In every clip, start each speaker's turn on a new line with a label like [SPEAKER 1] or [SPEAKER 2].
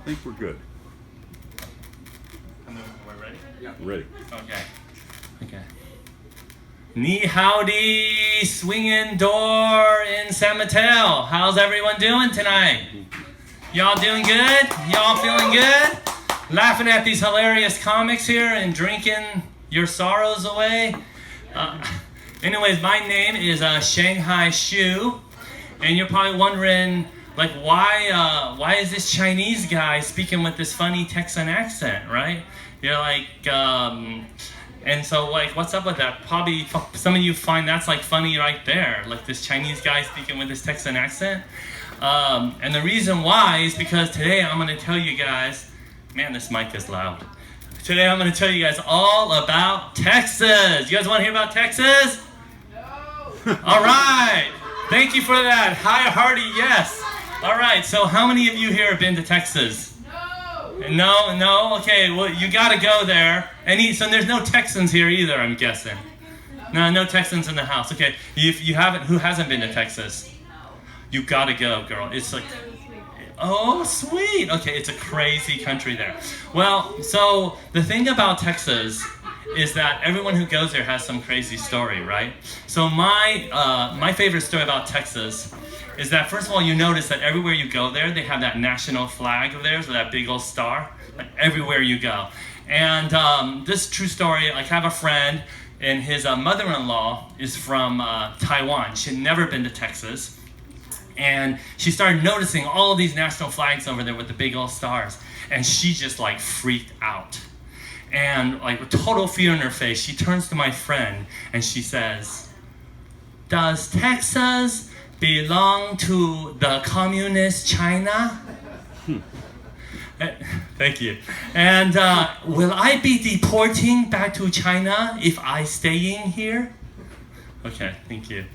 [SPEAKER 1] I think we're good.
[SPEAKER 2] We're ready?
[SPEAKER 1] Yeah. Ready.
[SPEAKER 2] Okay. Ni howdy, swinging door in San Mateo. How's everyone doing tonight? Y'all doing good? Y'all feeling good? Laughing at these hilarious comics here and drinking your sorrows away? Anyways, my name is Shanghai Shu, and you're probably wondering, like, why is this Chinese guy speaking with this funny Texan accent, right? You're like, and so, like, what's up with that? Probably some of you find that's, like, funny right there, like this Chinese guy speaking with this Texan accent. And the reason why is because today I'm going to tell you guys, man, this mic is loud. Today I'm going to tell you guys all about Texas. You guys want to hear about Texas? No. All right. Thank you for that. Hi, hearty yes. All right. So how many of you here have been to Texas? No. No? Okay. Well, you got to go there. So there's no Texans here either, I'm guessing. No Texans in the house. Okay. If you haven't, who hasn't been to Texas? You got to go, girl. It's like... Oh, sweet. Okay, it's a crazy country there. Well, so the thing about Texas is that everyone who goes there has some crazy story, right? So my favorite story about Texas is that, first of all, you notice that everywhere you go there, they have that national flag of theirs with that big old star, like everywhere you go. And this true story, like, I have a friend, and his mother-in-law is from Taiwan. She had never been to Texas. And she started noticing all of these national flags over there with the big old stars. And she just, like, freaked out. And, like, with total fear in her face, she turns to my friend and she says, "Does Texas belong to the communist China?" Thank you. And will I be deporting back to China if I staying here? Okay, thank you.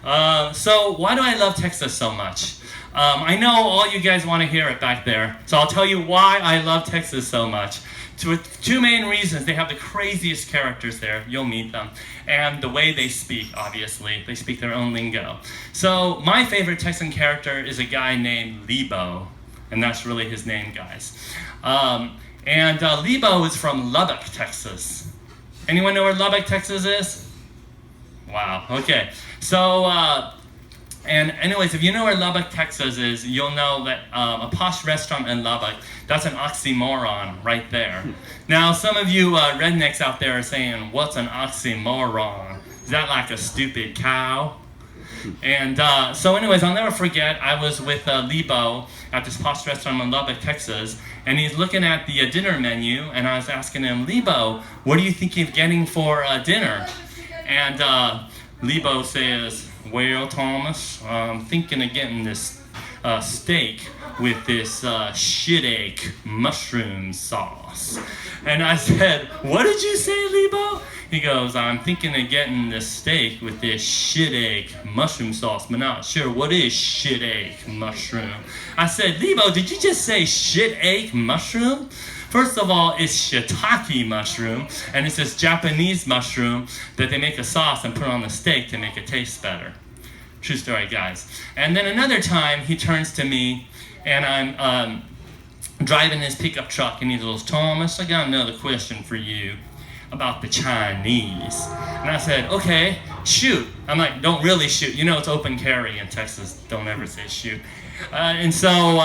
[SPEAKER 2] So why do I love Texas so much? I know all you guys want to hear it back there, so I'll tell you why I love Texas so much. Two main reasons. They have the craziest characters there. You'll meet them. And the way they speak, obviously. They speak their own lingo. So my favorite Texan character is a guy named Lebo, and that's really his name, guys. And Lebo is from Lubbock, Texas. Anyone know where Lubbock, Texas is? Wow, okay. So, and anyways, if you know where Lubbock, Texas is, you'll know that a posh restaurant in Lubbock, that's an oxymoron right there. Now, some of you rednecks out there are saying, what's an oxymoron? Is that like a stupid cow? And so anyways, I'll never forget, I was with Lebo at this posh restaurant in Lubbock, Texas, and he's looking at the dinner menu, and I was asking him, "Lebo, what are you thinking of getting for dinner?" And Lebo says, "Well, Thomas, I'm thinking of getting this steak with this shit-ache mushroom sauce." And I said, "What did you say, Lebo?" He goes, "I'm thinking of getting this steak with this shit-ache mushroom sauce, but not sure what is shit-ache mushroom." I said, "Lebo, did you just say shit-ache mushroom?" First of all, it's shiitake mushroom, and it's this Japanese mushroom that they make a sauce and put on the steak to make it taste better. True story, guys. And then another time, he turns to me, and I'm driving his pickup truck, and he goes, "Thomas, I got another question for you about the Chinese." And I said, "Okay, shoot." I'm like, "Don't really shoot. You know it's open carry in Texas. Don't ever say shoot." And so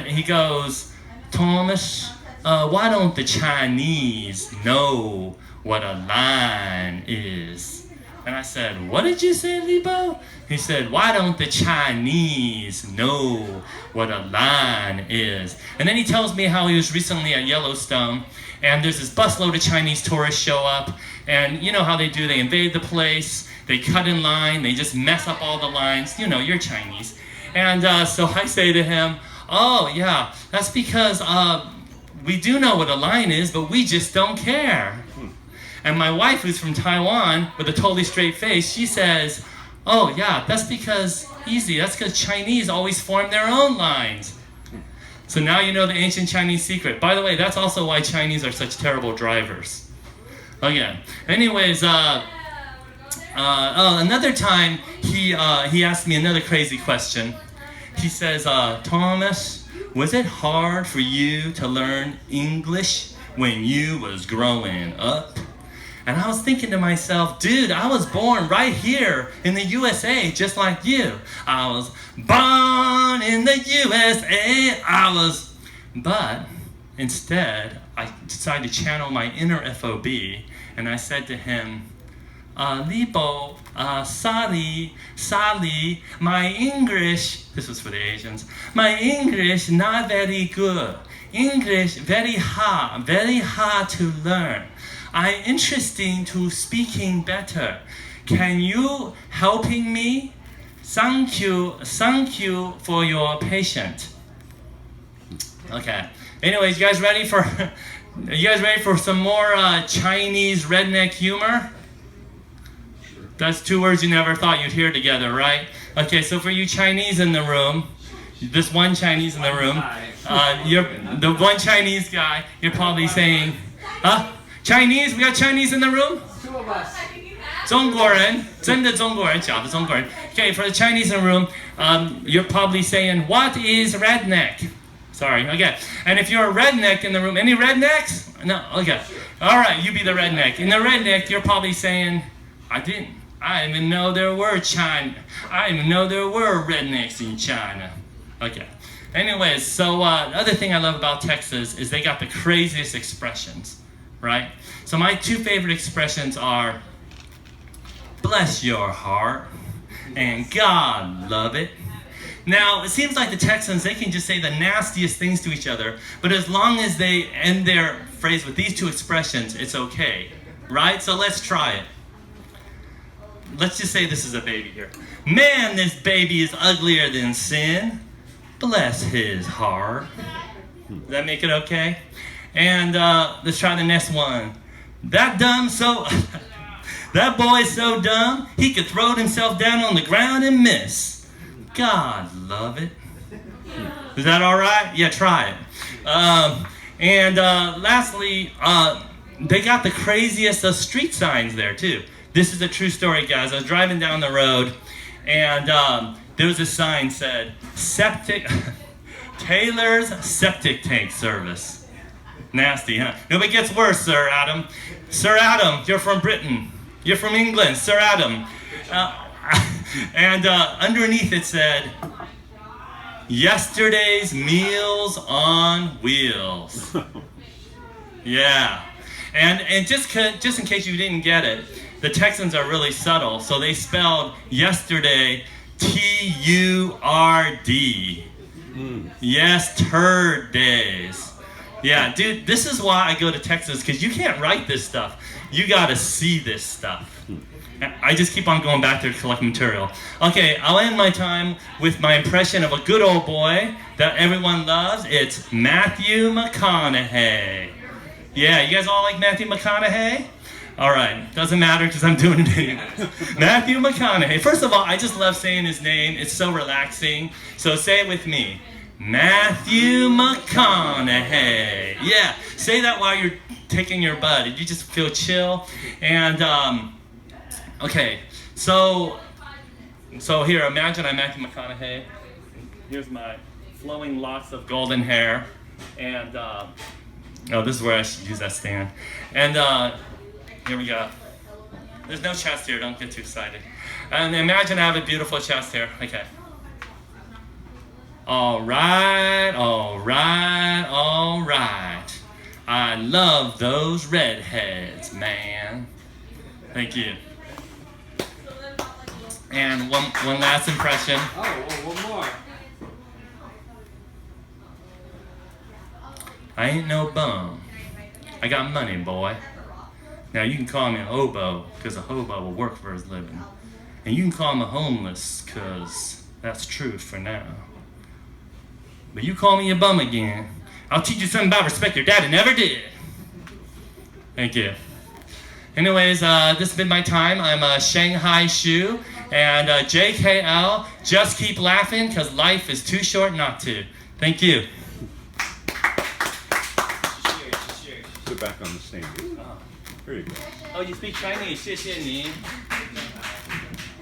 [SPEAKER 2] he goes, "Thomas, why don't the Chinese know what a line is?" And I said, "What did you say, Lebo?" He said, "Why don't the Chinese know what a line is?" And then he tells me how he was recently at Yellowstone, and there's this busload of Chinese tourists show up, and you know how they do, they invade the place, they cut in line, they just mess up all the lines. You know, you're Chinese. And so I say to him, "Oh yeah, that's because we do know what a line is, but we just don't care." And my wife, who's from Taiwan, with a totally straight face, she says, "Oh yeah, that's because Chinese always form their own lines." So now you know the ancient Chinese secret. By the way, that's also why Chinese are such terrible drivers. Okay. Anyways, another time he asked me another crazy question. He says, "Thomas, Was it hard for you to learn English when you was growing up? And I was thinking to myself, dude, I was born right here in the USA, just like you. I was born in the USA. But instead, I decided to channel my inner FOB, and I said to him, Libo, sorry, my English, this was for the Asians, my English not very good. English very hard to learn. I'm interested to speaking better. Can you helping me? Thank you for your patience. Okay. Anyways, you guys ready for some more Chinese redneck humor? That's two words you never thought you'd hear together, right? Okay, so for you Chinese in the room, this one Chinese in the room, the one Chinese guy, you're probably saying, Chinese? We got Chinese in the room?
[SPEAKER 1] 2 of us.
[SPEAKER 2] 中国人，真的中国人，假的中国人。Okay, for the Chinese in the room, you're probably saying, what is redneck? Sorry, okay. And if you're a redneck in the room, any rednecks? No, okay. All right, you be the redneck. In the redneck, you're probably saying, I didn't even know there were rednecks in China. Okay. Anyways, so the other thing I love about Texas is they got the craziest expressions, right? So my two favorite expressions are, bless your heart, and God love it. Now, it seems like the Texans, they can just say the nastiest things to each other, but as long as they end their phrase with these two expressions, it's okay, right? So let's try it. Let's just say this is a baby here. Man, this baby is uglier than sin. Bless his heart. Does that make it okay? And let's try the next one. That boy's so dumb, he could throw himself down on the ground and miss. God love it. Is that all right? Yeah, try it. Lastly, they got the craziest street signs there too. This is a true story, guys. I was driving down the road, and there was a sign that said, Taylor's Septic Tank Service. Nasty, huh? No, but it gets worse, Sir Adam. Sir Adam, you're from Britain. You're from England, Sir Adam. And underneath it said, yesterday's meals on wheels. Yeah. And just in case you didn't get it, the Texans are really subtle, so they spelled yesterday T-U-R-D. Yes, turd days. Yeah, dude, this is why I go to Texas, because you can't write this stuff. You gotta see this stuff. I just keep on going back there to collect material. Okay, I'll end my time with my impression of a good old boy that everyone loves. It's Matthew McConaughey. Yeah, you guys all like Matthew McConaughey? All right, doesn't matter because I'm doing it anyway. Matthew McConaughey. First of all, I just love saying his name. It's so relaxing. So say it with me. Matthew McConaughey. Yeah, say that while you're taking your bud. You just feel chill. And, okay, so here, imagine I'm Matthew McConaughey. Here's my flowing locks of golden hair. And, oh, this is where I should use that stand. And, here we go. There's no chest here, don't get too excited. And imagine I have a beautiful chest here. Okay. All right. I love those redheads, man. Thank you. And one last impression.
[SPEAKER 1] Oh, one more.
[SPEAKER 2] I ain't no bum. I got money, boy. Now, you can call me an oboe, because a hobo will work for his living. And you can call me homeless, because that's true for now. But you call me a bum again, I'll teach you something about respect your daddy never did. Thank you. Anyways, this has been my time. I'm Shanghai Shu, and JKL, just keep laughing, because life is too short not to. Thank you.
[SPEAKER 3] Sit back on the stand. Here you go.
[SPEAKER 2] Oh, you speak Chinese? 谢谢你。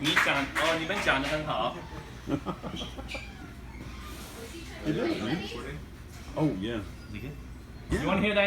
[SPEAKER 2] 你们讲得很好。
[SPEAKER 3] You did, man. Oh, yeah.
[SPEAKER 2] Is it good?
[SPEAKER 3] Yeah.
[SPEAKER 2] You want to hear that?